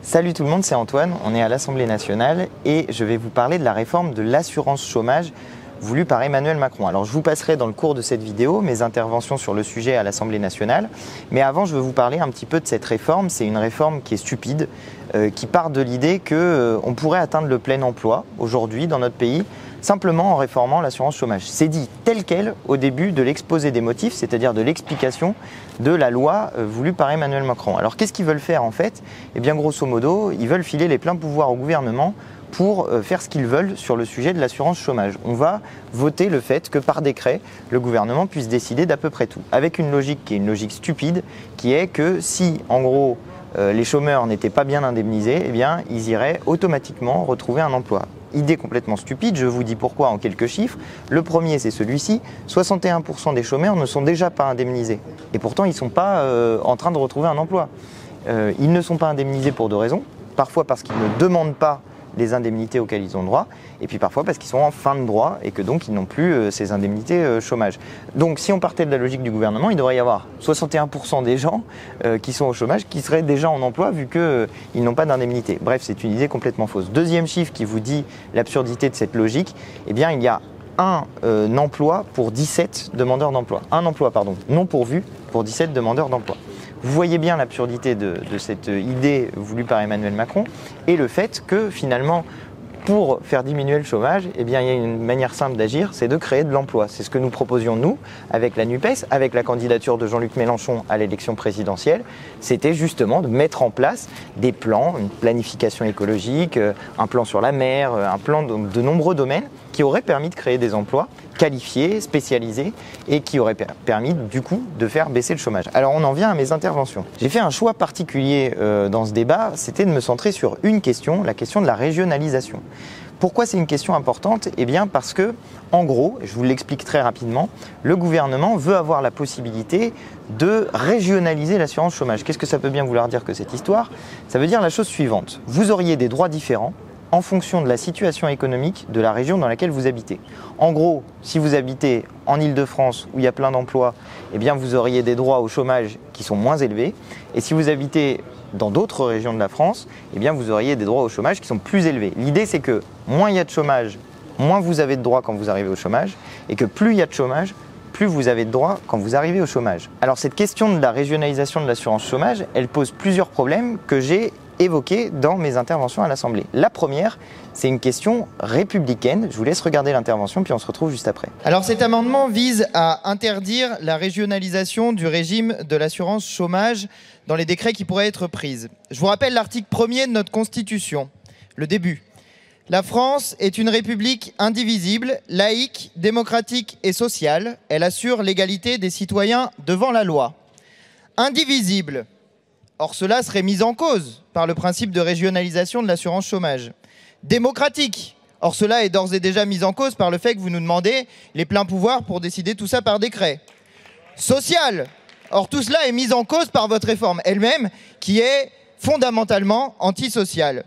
Salut tout le monde, c'est Antoine, on est à l'Assemblée nationale et je vais vous parler de la réforme de l'assurance chômage voulue par Emmanuel Macron. Alors je vous passerai dans le cours de cette vidéo mes interventions sur le sujet à l'Assemblée nationale, mais avant je veux vous parler un petit peu de cette réforme. C'est une réforme qui est stupide, qui part de l'idée qu'on pourrait atteindre le plein emploi aujourd'hui dans notre pays simplement en réformant l'assurance chômage. C'est dit tel quel au début de l'exposé des motifs, c'est-à-dire de l'explication de la loi voulue par Emmanuel Macron. Alors qu'est-ce qu'ils veulent faire en fait? Eh bien grosso modo, ils veulent filer les pleins pouvoirs au gouvernement pour faire ce qu'ils veulent sur le sujet de l'assurance chômage. On va voter le fait que par décret, le gouvernement puisse décider d'à peu près tout, avec une logique qui est une logique stupide, qui est que si en gros les chômeurs n'étaient pas bien indemnisés, eh bien ils iraient automatiquement retrouver un emploi. Idée complètement stupide, je vous dis pourquoi en quelques chiffres. Le premier, c'est celui-ci, 61% des chômeurs ne sont déjà pas indemnisés. Et pourtant, ils ne sont pas en train de retrouver un emploi. Ils ne sont pas indemnisés pour deux raisons. Parfois parce qu'ils ne demandent pas les indemnités auxquelles ils ont droit, et puis parfois parce qu'ils sont en fin de droit et que donc ils n'ont plus ces indemnités chômage. Donc si on partait de la logique du gouvernement, il devrait y avoir 61% des gens qui sont au chômage qui seraient déjà en emploi vu qu'ils n'ont pas d'indemnité. Bref, c'est une idée complètement fausse. Deuxième chiffre qui vous dit l'absurdité de cette logique, eh bien il y a un emploi pour 17 demandeurs d'emploi. Un emploi, pardon, non pourvu pour 17 demandeurs d'emploi. Vous voyez bien l'absurdité de cette idée voulue par Emmanuel Macron et le fait que finalement, pour faire diminuer le chômage, eh bien, il y a une manière simple d'agir, c'est de créer de l'emploi. C'est ce que nous proposions nous, avec la NUPES, avec la candidature de Jean-Luc Mélenchon à l'élection présidentielle. C'était justement de mettre en place des plans, une planification écologique, un plan sur la mer, un plan de nombreux domaines qui auraient permis de créer des emplois qualifiés, spécialisés et qui auraient permis du coup de faire baisser le chômage. Alors on en vient à mes interventions. J'ai fait un choix particulier dans ce débat, c'était de me centrer sur une question, la question de la régionalisation. Pourquoi c'est une question importante? Eh bien parce que, en gros, je vous l'explique très rapidement, le gouvernement veut avoir la possibilité de régionaliser l'assurance chômage. Qu'est-ce que ça peut bien vouloir dire que cette histoire? Ça veut dire la chose suivante. Vous auriez des droits différents en fonction de la situation économique de la région dans laquelle vous habitez. En gros, si vous habitez en Île-de-France où il y a plein d'emplois, eh bien vous auriez des droits au chômage qui sont moins élevés. Et si vous habitez dans d'autres régions de la France, eh bien vous auriez des droits au chômage qui sont plus élevés. L'idée, c'est que moins il y a de chômage, moins vous avez de droits quand vous arrivez au chômage, et que plus il y a de chômage, plus vous avez de droits quand vous arrivez au chômage. Alors cette question de la régionalisation de l'assurance chômage, elle pose plusieurs problèmes que j'ai évoqué dans mes interventions à l'Assemblée. La première, c'est une question républicaine. Je vous laisse regarder l'intervention, puis on se retrouve juste après. Alors cet amendement vise à interdire la régionalisation du régime de l'assurance chômage dans les décrets qui pourraient être pris. Je vous rappelle l'article 1er de notre Constitution, le début. La France est une république indivisible, laïque, démocratique et sociale. Elle assure l'égalité des citoyens devant la loi. Indivisible. Or, cela serait mis en cause par le principe de régionalisation de l'assurance chômage. Démocratique. Or, cela est d'ores et déjà mis en cause par le fait que vous nous demandez les pleins pouvoirs pour décider tout ça par décret. Social. Or, tout cela est mis en cause par votre réforme elle-même, qui est fondamentalement antisociale.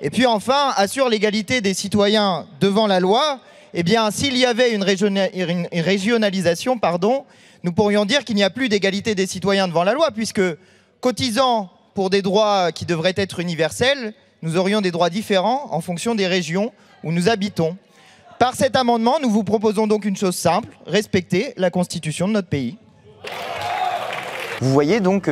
Et puis enfin, assure l'égalité des citoyens devant la loi. Eh bien, s'il y avait une régionalisation, nous pourrions dire qu'il n'y a plus d'égalité des citoyens devant la loi, puisque cotisant pour des droits qui devraient être universels, nous aurions des droits différents en fonction des régions où nous habitons. Par cet amendement, nous vous proposons donc une chose simple, respecter la Constitution de notre pays. Vous voyez donc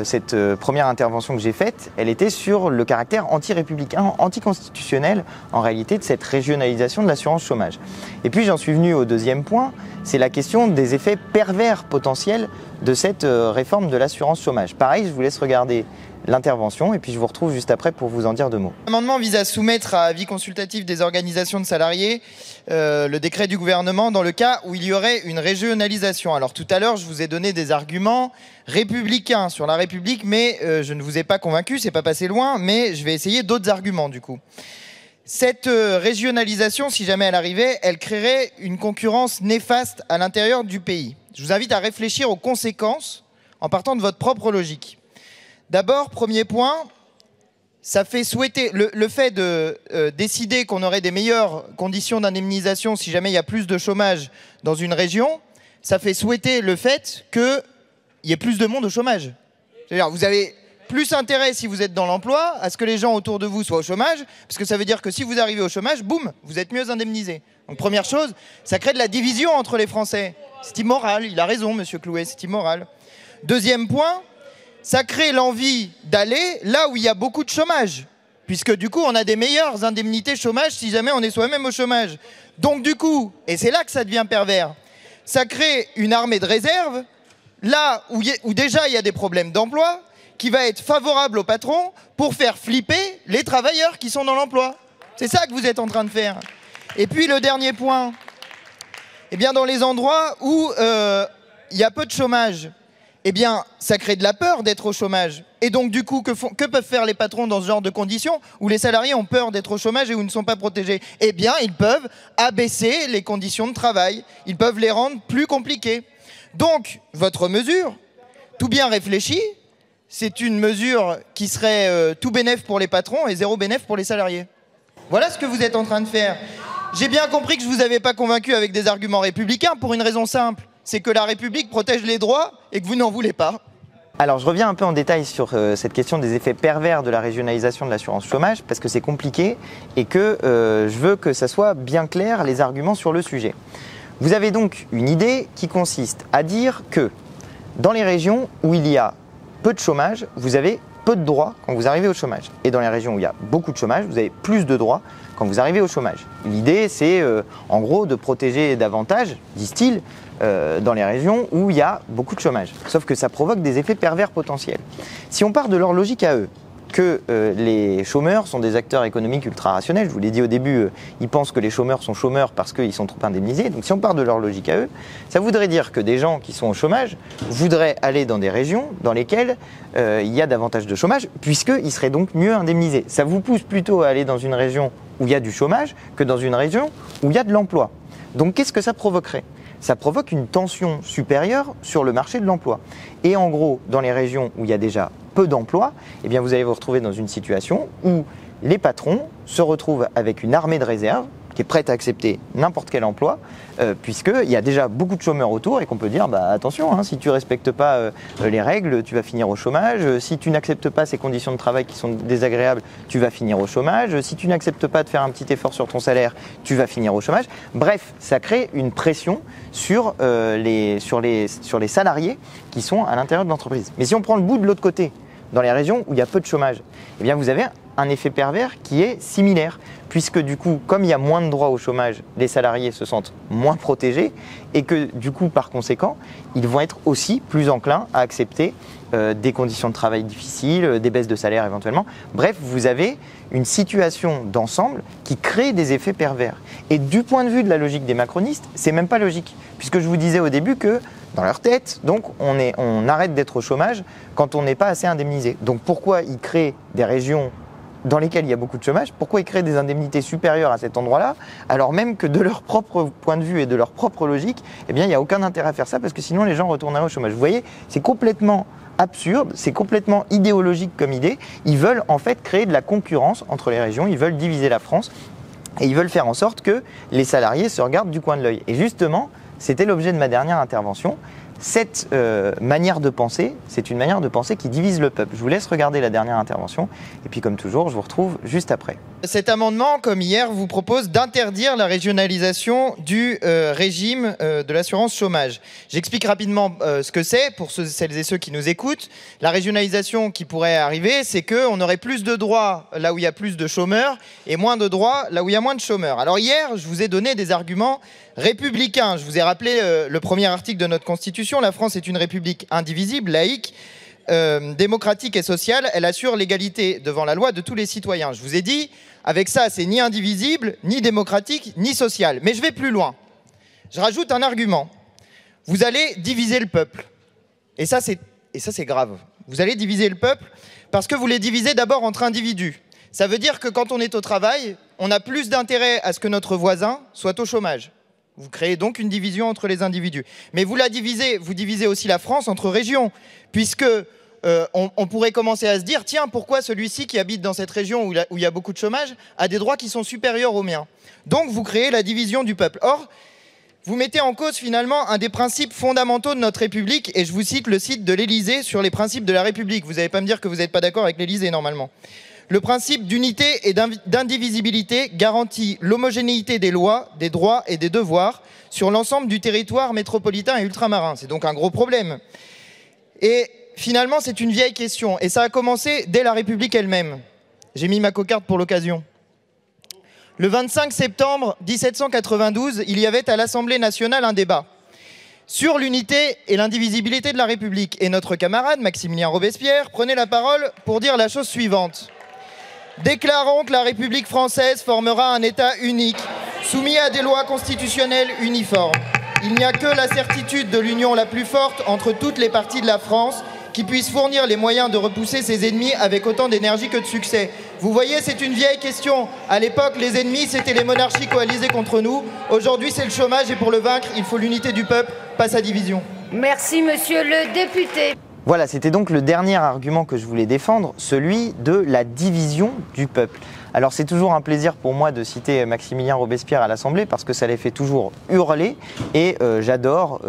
cette première intervention que j'ai faite, elle était sur le caractère anti-républicain, anticonstitutionnel en réalité de cette régionalisation de l'assurance chômage. Et puis j'en suis venu au deuxième point, c'est la question des effets pervers potentiels de cette réforme de l'assurance chômage. Pareil, je vous laisse regarder l'intervention et puis je vous retrouve juste après pour vous en dire deux mots. L'amendement vise à soumettre à avis consultatif des organisations de salariés le décret du gouvernement dans le cas où il y aurait une régionalisation. Alors tout à l'heure, je vous ai donné des arguments républicains sur la République, mais je ne vous ai pas convaincu, c'est pas passé loin, mais je vais essayer d'autres arguments du coup. Cette régionalisation, si jamais elle arrivait, elle créerait une concurrence néfaste à l'intérieur du pays. Je vous invite à réfléchir aux conséquences en partant de votre propre logique. D'abord, premier point, ça fait souhaiter le fait de décider qu'on aurait des meilleures conditions d'indemnisation si jamais il y a plus de chômage dans une région, ça fait souhaiter le fait qu'il y ait plus de monde au chômage. C'est-à-dire, vous avez plus intérêt, si vous êtes dans l'emploi, à ce que les gens autour de vous soient au chômage, parce que ça veut dire que si vous arrivez au chômage, boum, vous êtes mieux indemnisé. Donc première chose, ça crée de la division entre les Français. C'est immoral, il a raison, monsieur Clouet, c'est immoral. Deuxième point, ça crée l'envie d'aller là où il y a beaucoup de chômage, puisque du coup, on a des meilleures indemnités chômage si jamais on est soi-même au chômage. Donc du coup, et c'est là que ça devient pervers, ça crée une armée de réserve, là où déjà il y a des problèmes d'emploi, qui va être favorable aux patrons pour faire flipper les travailleurs qui sont dans l'emploi. C'est ça que vous êtes en train de faire. Et puis le dernier point, eh bien dans les endroits où il y a peu de chômage, eh bien ça crée de la peur d'être au chômage. Et donc du coup, que peuvent faire les patrons dans ce genre de conditions où les salariés ont peur d'être au chômage et où ils ne sont pas protégés? Eh bien ils peuvent abaisser les conditions de travail, ils peuvent les rendre plus compliquées. Donc votre mesure, tout bien réfléchie, c'est une mesure qui serait tout bénef pour les patrons et zéro bénef pour les salariés. Voilà ce que vous êtes en train de faire. J'ai bien compris que je ne vous avais pas convaincu avec des arguments républicains pour une raison simple. C'est que la République protège les droits et que vous n'en voulez pas. Alors je reviens un peu en détail sur cette question des effets pervers de la régionalisation de l'assurance chômage parce que c'est compliqué et que je veux que ça soit bien clair les arguments sur le sujet. Vous avez donc une idée qui consiste à dire que dans les régions où il y a peu de chômage, vous avez peu de droits quand vous arrivez au chômage. Et dans les régions où il y a beaucoup de chômage, vous avez plus de droits quand vous arrivez au chômage. L'idée, c'est en gros de protéger davantage, disent-ils, dans les régions où il y a beaucoup de chômage. Sauf que ça provoque des effets pervers potentiels. Si on part de leur logique à eux, que les chômeurs sont des acteurs économiques ultra rationnels. Je vous l'ai dit au début, ils pensent que les chômeurs sont chômeurs parce qu'ils sont trop indemnisés. Donc si on part de leur logique à eux, ça voudrait dire que des gens qui sont au chômage voudraient aller dans des régions dans lesquelles il y a davantage de chômage, puisqu'ils seraient donc mieux indemnisés. Ça vous pousse plutôt à aller dans une région où il y a du chômage que dans une région où il y a de l'emploi. Donc qu'est-ce que ça provoquerait ? Ça provoque une tension supérieure sur le marché de l'emploi. Et en gros, dans les régions où il y a déjà peu d'emplois, eh bien vous allez vous retrouver dans une situation où les patrons se retrouvent avec une armée de réserve qui est prête à accepter n'importe quel emploi, puisqu'il y a déjà beaucoup de chômeurs autour et qu'on peut dire bah, attention, hein, si tu ne respectes pas les règles, tu vas finir au chômage. Si tu n'acceptes pas ces conditions de travail qui sont désagréables, tu vas finir au chômage. Si tu n'acceptes pas de faire un petit effort sur ton salaire, tu vas finir au chômage. Bref, ça crée une pression sur les salariés qui sont à l'intérieur de l'entreprise. Mais si on prend le bout de l'autre côté, dans les régions où il y a peu de chômage, eh bien vous avez un effet pervers qui est similaire, puisque du coup, comme il y a moins de droits au chômage, les salariés se sentent moins protégés et que du coup, par conséquent, ils vont être aussi plus enclins à accepter des conditions de travail difficiles, des baisses de salaire éventuellement. Bref, vous avez une situation d'ensemble qui crée des effets pervers. Et du point de vue de la logique des macronistes, c'est même pas logique, puisque je vous disais au début que dans leur tête, donc on arrête d'être au chômage quand on n'est pas assez indemnisé. Donc pourquoi ils créent des régions dans lesquelles il y a beaucoup de chômage, pourquoi ils créent des indemnités supérieures à cet endroit-là, alors même que de leur propre point de vue et de leur propre logique, eh bien, il n'y a aucun intérêt à faire ça, parce que sinon les gens retourneraient au chômage. Vous voyez, c'est complètement absurde, c'est complètement idéologique comme idée. Ils veulent en fait créer de la concurrence entre les régions, ils veulent diviser la France, et ils veulent faire en sorte que les salariés se regardent du coin de l'œil. Et justement, c'était l'objet de ma dernière intervention. Cette manière de penser, c'est une manière de penser qui divise le peuple. Je vous laisse regarder la dernière intervention et puis comme toujours, je vous retrouve juste après. Cet amendement, comme hier, vous propose d'interdire la régionalisation du régime de l'assurance chômage. J'explique rapidement ce que c'est pour celles et ceux qui nous écoutent. La régionalisation qui pourrait arriver, c'est qu'on aurait plus de droits là où il y a plus de chômeurs et moins de droits là où il y a moins de chômeurs. Alors hier, je vous ai donné des arguments républicains. Je vous ai rappelé le premier article de notre Constitution. La France est une république indivisible, laïque, démocratique et sociale. Elle assure l'égalité devant la loi de tous les citoyens. Je vous ai dit, avec ça, c'est ni indivisible, ni démocratique, ni social. Mais je vais plus loin. Je rajoute un argument. Vous allez diviser le peuple. Et ça, c'est grave. Vous allez diviser le peuple parce que vous les divisez d'abord entre individus. Ça veut dire que quand on est au travail, on a plus d'intérêt à ce que notre voisin soit au chômage. Vous créez donc une division entre les individus. Mais vous divisez aussi la France entre régions, puisque on pourrait commencer à se dire, tiens, pourquoi celui-ci qui habite dans cette région où il y a beaucoup de chômage a des droits qui sont supérieurs aux miens. Donc vous créez la division du peuple. Or, Vous mettez en cause finalement un des principes fondamentaux de notre République, et je vous cite le site de l'Élysée sur les principes de la République. Vous n'allez pas me dire que vous n'êtes pas d'accord avec l'Élysée normalement. Le principe d'unité et d'indivisibilité garantit l'homogénéité des lois, des droits et des devoirs sur l'ensemble du territoire métropolitain et ultramarin. C'est donc un gros problème. Et finalement, c'est une vieille question, et ça a commencé dès la République elle-même. J'ai mis ma cocarde pour l'occasion. Le 25 septembre 1792, il y avait à l'Assemblée nationale un débat sur l'unité et l'indivisibilité de la République. Et notre camarade, Maximilien Robespierre, prenait la parole pour dire la chose suivante. « Déclarons que la République française formera un État unique, soumis à des lois constitutionnelles uniformes. Il n'y a que la certitude de l'union la plus forte entre toutes les parties de la France qui puisse fournir les moyens de repousser ses ennemis avec autant d'énergie que de succès. » Vous voyez, c'est une vieille question. À l'époque, les ennemis, c'était les monarchies coalisées contre nous. Aujourd'hui, c'est le chômage, et pour le vaincre, il faut l'unité du peuple, pas sa division. Merci, monsieur le député. Voilà, c'était donc le dernier argument que je voulais défendre, celui de la division du peuple. Alors c'est toujours un plaisir pour moi de citer Maximilien Robespierre à l'Assemblée parce que ça les fait toujours hurler et j'adore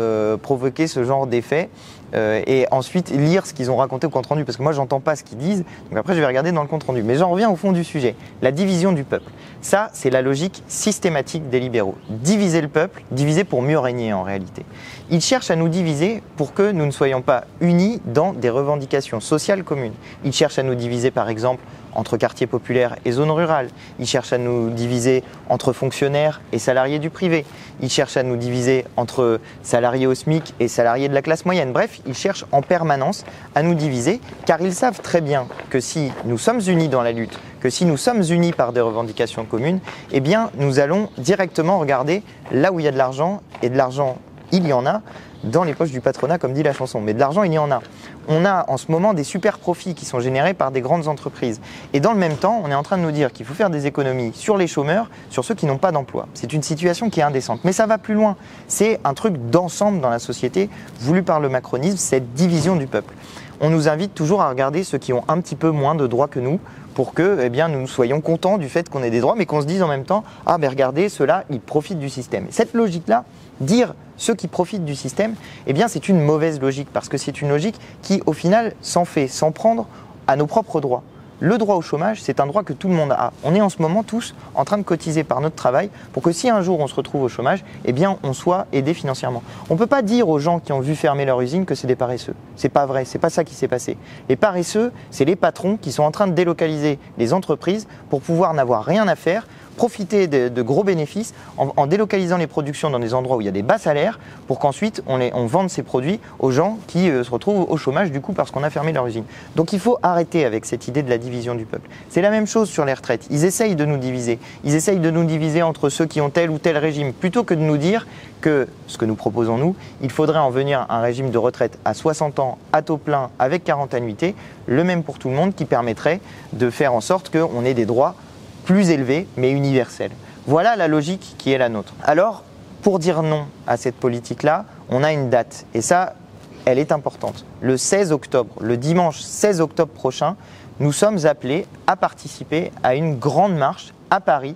provoquer ce genre d'effet et ensuite lire ce qu'ils ont raconté au compte-rendu parce que moi j'entends pas ce qu'ils disent, donc après je vais regarder dans le compte-rendu. Mais j'en reviens au fond du sujet, la division du peuple. Ça, c'est la logique systématique des libéraux. Diviser le peuple, diviser pour mieux régner en réalité. Ils cherchent à nous diviser pour que nous ne soyons pas unis dans des revendications sociales communes. Ils cherchent à nous diviser par exemple entre quartiers populaires et zones rurales. Ils cherchent à nous diviser entre fonctionnaires et salariés du privé. Ils cherchent à nous diviser entre salariés au SMIC et salariés de la classe moyenne. Bref, ils cherchent en permanence à nous diviser car ils savent très bien que si nous sommes unis dans la lutte, que si nous sommes unis par des revendications communes, eh bien nous allons directement regarder là où il y a de l'argent, et de l'argent il y en a, dans les poches du patronat, comme dit la chanson. Mais de l'argent, il y en a. On a en ce moment des super profits qui sont générés par des grandes entreprises. Et dans le même temps, on est en train de nous dire qu'il faut faire des économies sur les chômeurs, sur ceux qui n'ont pas d'emploi. C'est une situation qui est indécente. Mais ça va plus loin. C'est un truc d'ensemble dans la société, voulu par le macronisme, cette division du peuple. On nous invite toujours à regarder ceux qui ont un petit peu moins de droits que nous, pour que eh bien, nous soyons contents du fait qu'on ait des droits, mais qu'on se dise en même temps « Ah, mais regardez, ceux-là, ils profitent du système. » Cette logique-là, dire ceux qui profitent du système, eh bien, c'est une mauvaise logique, parce que c'est une logique qui, au final, s'en fait sans prendre à nos propres droits. Le droit au chômage, c'est un droit que tout le monde a. On est en ce moment tous en train de cotiser par notre travail pour que si un jour on se retrouve au chômage, eh bien on soit aidé financièrement. On ne peut pas dire aux gens qui ont vu fermer leur usine que c'est des paresseux. C'est pas vrai, c'est pas ça qui s'est passé. Les paresseux, c'est les patrons qui sont en train de délocaliser les entreprises pour pouvoir n'avoir rien à faire, profiter de gros bénéfices en délocalisant les productions dans des endroits où il y a des bas salaires pour qu'ensuite on vende ces produits aux gens qui se retrouvent au chômage du coup parce qu'on a fermé leur usine. Donc il faut arrêter avec cette idée de la division du peuple. C'est la même chose sur les retraites. Ils essayent de nous diviser. Ils essayent de nous diviser entre ceux qui ont tel ou tel régime plutôt que de nous dire que, ce que nous proposons nous, il faudrait en venir à un régime de retraite à 60 ans, à taux plein, avec 40 annuités, le même pour tout le monde qui permettrait de faire en sorte qu'on ait des droits plus élevé, mais universel. Voilà la logique qui est la nôtre. Alors, pour dire non à cette politique-là, on a une date. Et ça, elle est importante. Le 16 octobre, le dimanche 16 octobre prochain, nous sommes appelés à participer à une grande marche à Paris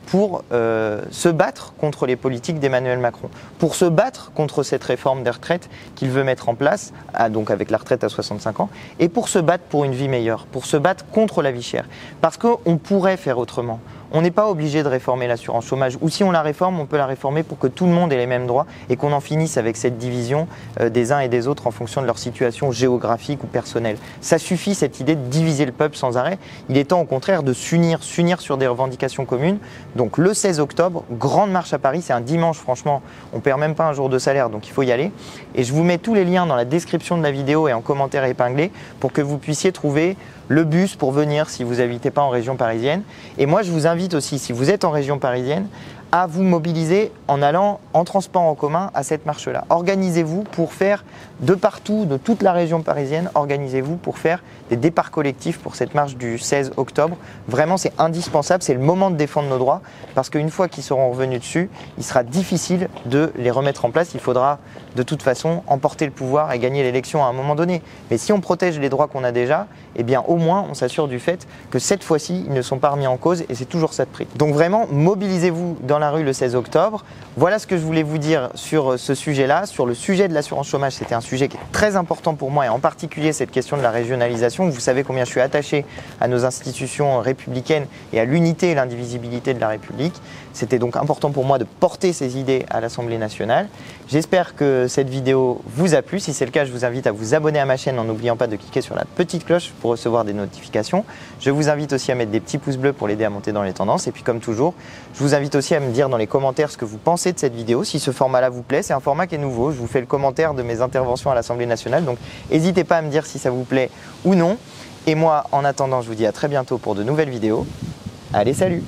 pour se battre contre les politiques d'Emmanuel Macron, pour se battre contre cette réforme des retraites qu'il veut mettre en place, donc avec la retraite à 65 ans, et pour se battre pour une vie meilleure, pour se battre contre la vie chère. Parce qu'on pourrait faire autrement. On n'est pas obligé de réformer l'assurance chômage, ou si on la réforme, on peut la réformer pour que tout le monde ait les mêmes droits et qu'on en finisse avec cette division des uns et des autres en fonction de leur situation géographique ou personnelle. Ça suffit, cette idée de diviser le peuple sans arrêt. Il est temps au contraire de s'unir sur des revendications communes. Donc le 16 octobre, grande marche à Paris, c'est un dimanche franchement, on ne perd même pas un jour de salaire, donc il faut y aller. Et je vous mets tous les liens dans la description de la vidéo et en commentaire épinglé pour que vous puissiez trouver le bus pour venir si vous n'habitez pas en région parisienne. Et moi, je vous invite aussi, si vous êtes en région parisienne, à vous mobiliser en allant en transport en commun à cette marche-là. Organisez-vous pour faire de partout, de toute la région parisienne, organisez-vous pour faire des départs collectifs pour cette marche du 16 octobre. Vraiment, c'est indispensable, c'est le moment de défendre nos droits parce qu'une fois qu'ils seront revenus dessus, il sera difficile de les remettre en place. Il faudra de toute façon emporter le pouvoir et gagner l'élection à un moment donné. Mais si on protège les droits qu'on a déjà, eh bien au moins on s'assure du fait que cette fois-ci, ils ne sont pas remis en cause et c'est toujours ça de prix. Donc vraiment, mobilisez-vous dans la rue le 16 octobre. Voilà ce que je voulais vous dire sur ce sujet-là. Sur le sujet de l'assurance chômage, c'était un sujet qui est très important pour moi et en particulier cette question de la régionalisation. Vous savez combien je suis attaché à nos institutions républicaines et à l'unité et l'indivisibilité de la République. C'était donc important pour moi de porter ces idées à l'Assemblée nationale. J'espère que cette vidéo vous a plu. Si c'est le cas, je vous invite à vous abonner à ma chaîne en n'oubliant pas de cliquer sur la petite cloche pour recevoir des notifications. Je vous invite aussi à mettre des petits pouces bleus pour l'aider à monter dans les tendances. Et puis comme toujours, je vous invite aussi à me dire dans les commentaires ce que vous pensez de cette vidéo. Si ce format-là vous plaît, c'est un format qui est nouveau. Je vous fais le commentaire de mes interventions à l'Assemblée nationale. Donc n'hésitez pas à me dire si ça vous plaît ou non. Et moi, en attendant, je vous dis à très bientôt pour de nouvelles vidéos. Allez, salut!